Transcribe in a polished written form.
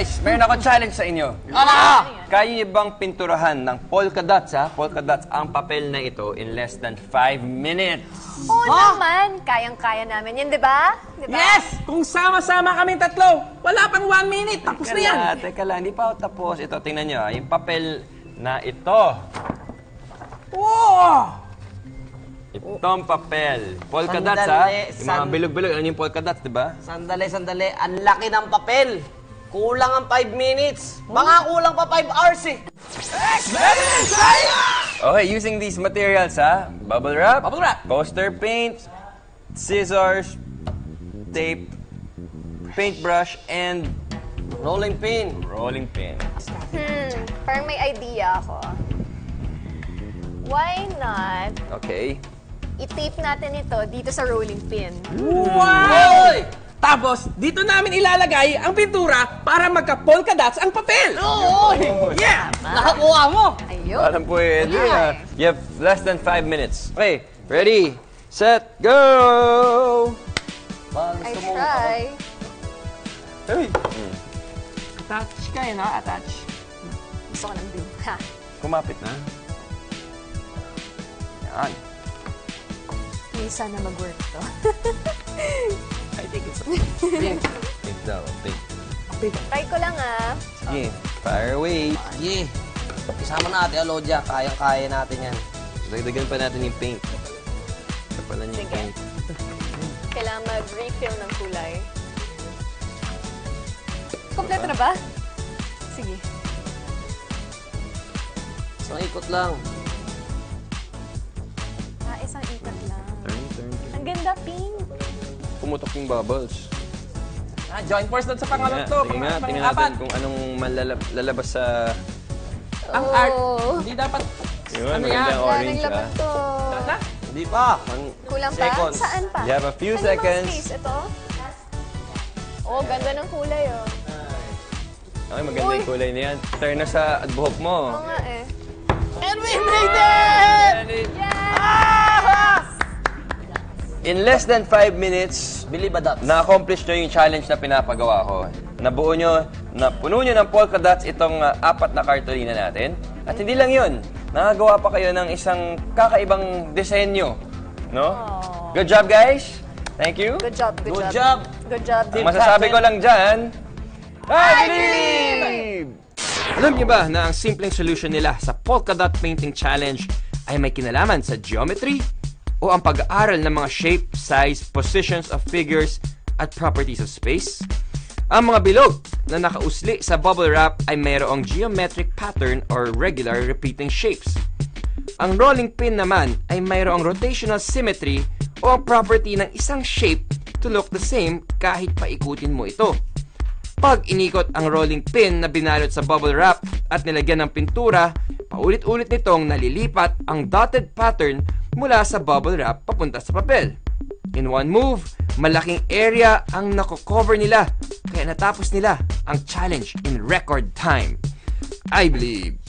Guys, meron ako challenge sa inyo. Kaya niyo bang pinturahan ng polka dots, ha? Polka dots ang papel na ito in less than 5 minutes. Oo naman, kayang-kaya namin yan, di ba? Yes! Kung sama-sama kami tatlo, wala pang 1 minute, tapos na yan. Teka lang, hindi pa ako tapos. Ito, tingnan nyo, yung papel na ito. Wow! Itong papel. Polka dots, ha? Sandali, Yung mga bilog-bilog. Ano yung polka dots, di ba? Sandali. Ang laki ng papel. Kulang ang 5 minutes. Baka kulang pa 5 hours eh. Okay, using these materials, ha? Bubble wrap, poster paint, scissors, tape, paintbrush, and Rolling pin. rolling pin. Parang may idea ako. Why not Okay. i-tape natin ito dito sa rolling pin? Wow! Tapos, dito namin ilalagay ang pintura para magka-polka dots ang papel. Oo! Yeah! Nakakuha mo. Ayun. Parang pwede, ha? You have less than 5 minutes. Okay, ready, set, go! I try. Hey. Attach ka no? Attach. Gusto ko ng blue. Ha? Kumapit na. Yan. Please, sana mag-work to. I think it's pink. Pink daw, pink. Try ko lang, ah. Sige, fire away. Yeah. Isama natin, Alodia. Kayang-kaya natin yan. Dagdagan pa natin yung paint. Kapalan yung Sige. paint. Kailangan mag-refill ng kulay. Kompleto na ba? Sige. Isang ikot lang. Isang ikat lang. Turn. Ang ganda, pink. Pumutok yung bubbles. Join force doon sa pangalawang Tingnan natin kung anong lalabas sa... Ang art. Hindi dapat... Yun, Ano magandang yan? orange, Daming laman ha? to. Na? Hindi pa. Kulang pa? Seconds. Saan pa? You have a few Ano seconds. Bang space? Ito? Oh, ganda ng kulay, oh. Okay, maganda yung kulay na yan. Turn na sa buhok mo. Oo nga, eh. And we made it! Yes! In less than 5 minutes, Believe ba dots? na-accomplish nyo yung challenge na pinapagawa ko. Puno nyo ng polka dots itong 4 na cartolina natin. At hindi lang yun, nakagawa pa kayo ng isang kakaibang disenyo. No? Good job, guys! Thank you. Good job, good, Good job. job. Good job. Ang masasabi ko lang dyan, I believe! Alam niyo ba na ang simpleng solution nila sa polka dot painting challenge ay may kinalaman sa geometry o ang pag-aaral ng mga shape, size, positions of figures at properties of space? Ang mga bilog na nakausli sa bubble wrap ay mayroong geometric pattern or regular repeating shapes. Ang rolling pin naman ay mayroong rotational symmetry o ang property ng isang shape to look the same kahit paikutin mo ito. Pag inikot ang rolling pin na binalot sa bubble wrap at nilagyan ng pintura, paulit-ulit nitong nalilipat ang dotted pattern mula sa bubble wrap papunta sa papel. In one move, malaking area ang nako-cover nila, kaya natapos nila ang challenge in record time. I believe.